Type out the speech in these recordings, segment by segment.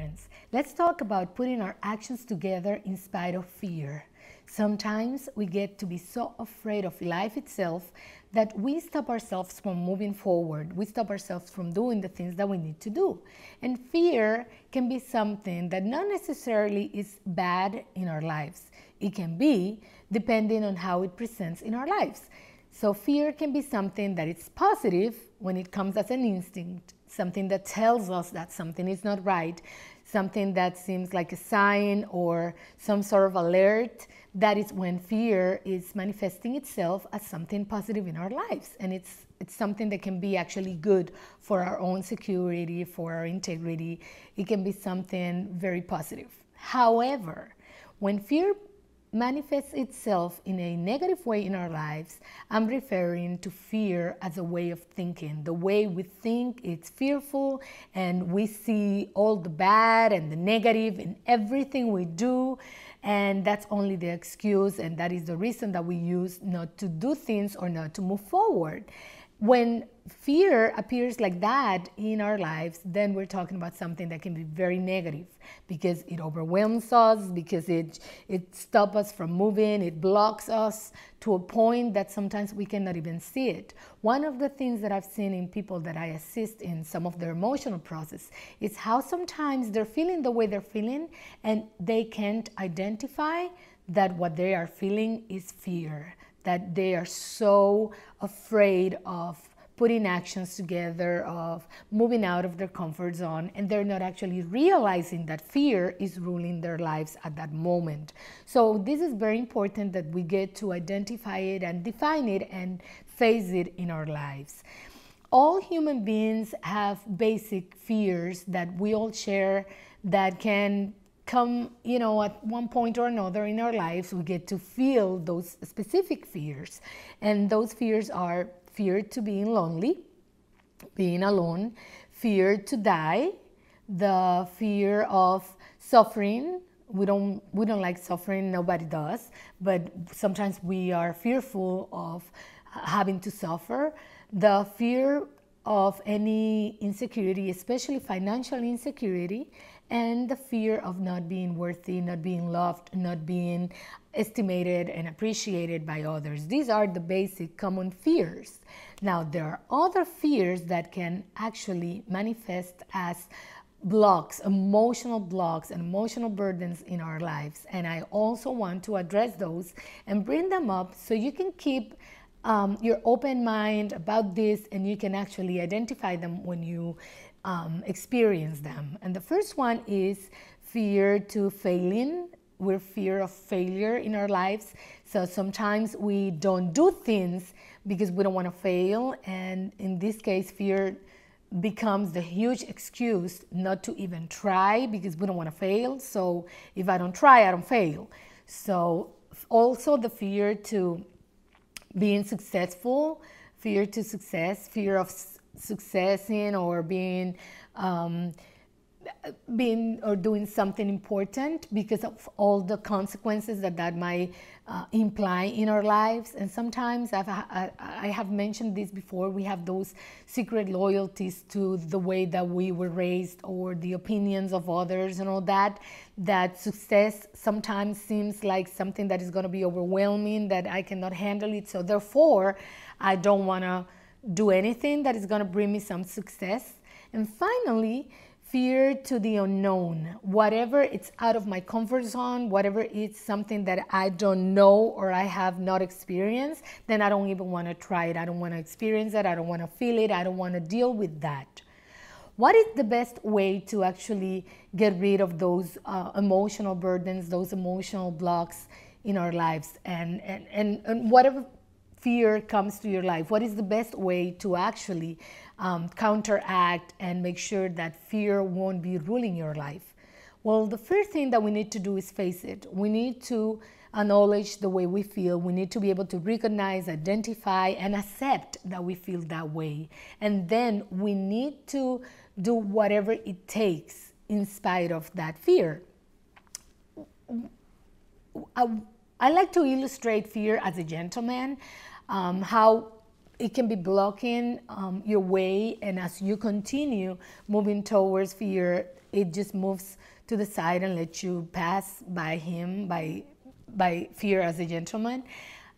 friends. Let's talk about putting our actions together in spite of fear. Sometimes we get to be so afraid of life itself that we stop ourselves from moving forward. We stop ourselves from doing the things that we need to do. And fear can be something that not necessarily is bad in our lives. It can be, depending on how it presents in our lives. So fear can be something that is positive when it comes as an instinct, something that tells us that something is not right, something that seems like a sign or some sort of alert. That is when fear is manifesting itself as something positive in our lives. And it's something that can be actually good for our own security, for our integrity. It can be something very positive. However, when fear manifests itself in a negative way in our lives, I'm referring to fear as a way of thinking. The way we think, it's fearful, and we see all the bad and the negative in everything we do, and that's only the excuse, and that is the reason that we use not to do things or not to move forward. When fear appears like that in our lives, then we're talking about something that can be very negative because it overwhelms us, because it stops us from moving, it blocks us to a point that sometimes we cannot even see it. One of the things that I've seen in people that I assist in some of their emotional process is how sometimes they're feeling the way they're feeling and they can't identify that what they are feeling is fear, that they are so afraid of putting actions together, of moving out of their comfort zone, and they're not actually realizing that fear is ruling their lives at that moment. So this is very important that we get to identify it and define it and face it in our lives. All human beings have basic fears that we all share that can come, at one point or another in our lives. We get to feel those specific fears. And those fears are fear to being lonely, being alone, fear to die, the fear of suffering. We don't like suffering, nobody does, but sometimes we are fearful of having to suffer. The fear of any insecurity, especially financial insecurity, and the fear of not being worthy, not being loved, not being estimated and appreciated by others. These are the basic common fears. Now, there are other fears that can actually manifest as blocks, emotional blocks and emotional burdens in our lives. And I also want to address those and bring them up so you can keep your open mind about this and you can actually identify them when you experience them. And the first one is fear to failing. We're fear of failure in our lives. So sometimes we don't do things because we don't want to fail. And in this case, fear becomes the huge excuse not to even try because we don't want to fail. So if I don't try, I don't fail. So also the fear to being successful, fear to success, fear of successing or being or doing something important because of all the consequences that might imply in our lives. And sometimes I have mentioned this before, we have those secret loyalties to the way that we were raised or the opinions of others and all that, that success sometimes seems like something that is going to be overwhelming, that I cannot handle it. So therefore, I don't want to do anything that is going to bring me some success. And finally, fear to the unknown. Whatever it's out of my comfort zone, whatever it's something that I don't know or I have not experienced, then I don't even want to try it. I don't want to experience it. I don't want to feel it. I don't want to deal with that. What is the best way to actually get rid of those emotional burdens, those emotional blocks in our lives? And whatever fear comes to your life, what is the best way to actually counteract and make sure that fear won't be ruling your life? Well, the first thing that we need to do is face it. We need to acknowledge the way we feel. We need to be able to recognize, identify, and accept that we feel that way. And then we need to do whatever it takes in spite of that fear. I like to illustrate fear as a gentleman, how it can be blocking your way, and as you continue moving towards fear, it just moves to the side and lets you pass by him, by fear as a gentleman.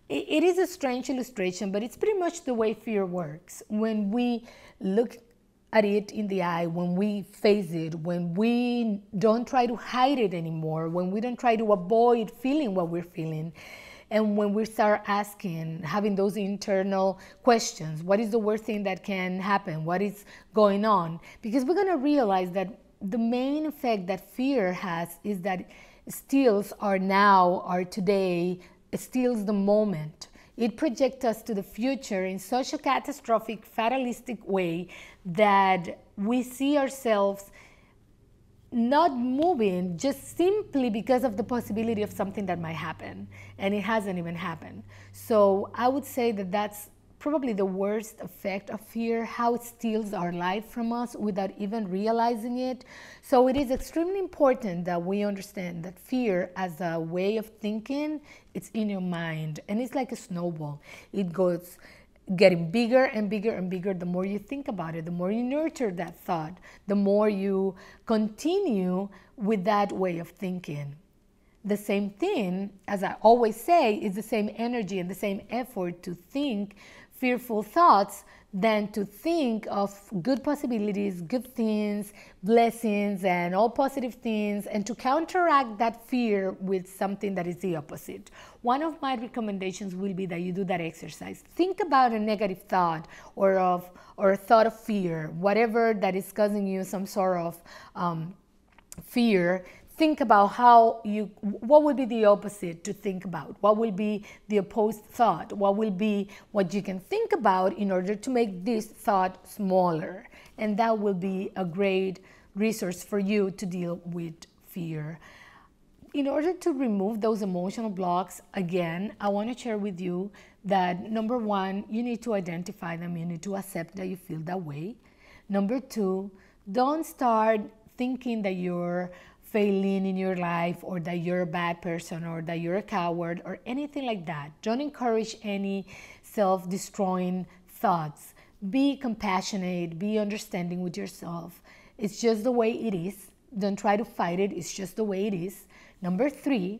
It is a strange illustration, but it's pretty much the way fear works. When we look at it in the eye, when we face it, when we don't try to hide it anymore, when we don't try to avoid feeling what we're feeling, and when we start asking, having those internal questions, what is the worst thing that can happen? What is going on? Because we're going to realize that the main effect that fear has is that it steals our now, our today, it steals the moment. It projects us to the future in such a catastrophic, fatalistic way that we see ourselves not moving just simply because of the possibility of something that might happen, and it hasn't even happened. So I would say that that's probably the worst effect of fear, how it steals our life from us without even realizing it. So it is extremely important that we understand that fear as a way of thinking, it's in your mind, and it's like a snowball. It goes getting bigger and bigger and bigger the more you think about it, the more you nurture that thought, the more you continue with that way of thinking. The same thing, as I always say, is the same energy and the same effort to think fearful thoughts than to think of good possibilities, good things, blessings, and all positive things, and to counteract that fear with something that is the opposite. One of my recommendations will be that you do that exercise. Think about a negative thought or a thought of fear, whatever that is causing you some sort of fear. Think about what would be the opposite to think about? What will be the opposed thought? What will be what you can think about in order to make this thought smaller? And that will be a great resource for you to deal with fear. In order to remove those emotional blocks, again, I want to share with you that number one, you need to identify them. You need to accept that you feel that way. Number two, don't start thinking that you're failing in your life or that you're a bad person or that you're a coward or anything like that. Don't encourage any self-destroying thoughts. Be compassionate, be understanding with yourself. It's just the way it is. Don't try to fight it. It's just the way it is. Number three,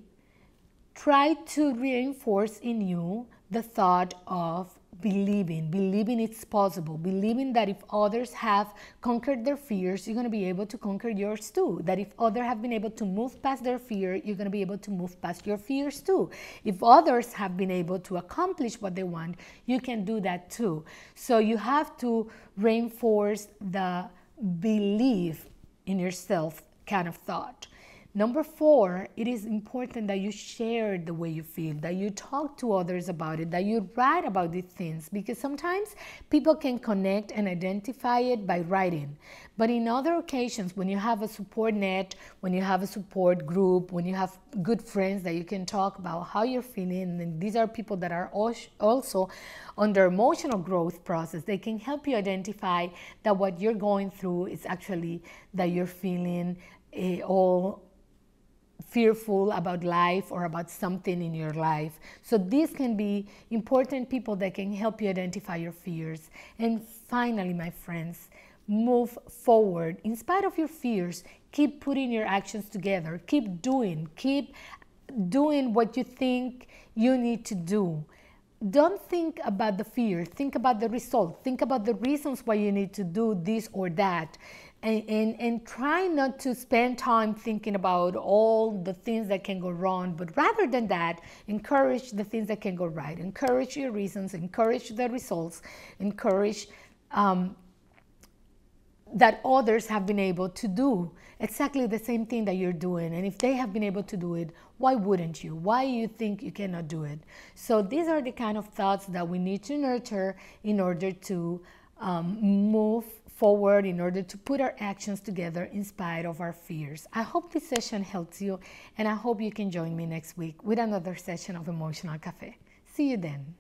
try to reinforce in you the thought of believing it's possible, believing that if others have conquered their fears, you're going to be able to conquer yours too. That if others have been able to move past their fear, you're going to be able to move past your fears too. If others have been able to accomplish what they want, you can do that too. So you have to reinforce the belief in yourself kind of thought. Number four, it is important that you share the way you feel, that you talk to others about it, that you write about these things, because sometimes people can connect and identify it by writing. But in other occasions, when you have a support net, when you have a support group, when you have good friends that you can talk about how you're feeling, and these are people that are also on their emotional growth process, they can help you identify that what you're going through is actually that you're feeling all fearful about life or about something in your life. So these can be important people that can help you identify your fears. And finally, my friends, move forward. In spite of your fears, keep putting your actions together. Keep doing what you think you need to do. Don't think about the fear. Think about the result. Think about the reasons why you need to do this or that. And try not to spend time thinking about all the things that can go wrong, but rather than that, encourage the things that can go right. Encourage your reasons, encourage the results, encourage that others have been able to do exactly the same thing that you're doing. And if they have been able to do it, why wouldn't you? Why you think you cannot do it? So these are the kind of thoughts that we need to nurture in order to move forward, in order to put our actions together in spite of our fears. I hope this session helps you, and I hope you can join me next week with another session of Emotional Café. See you then.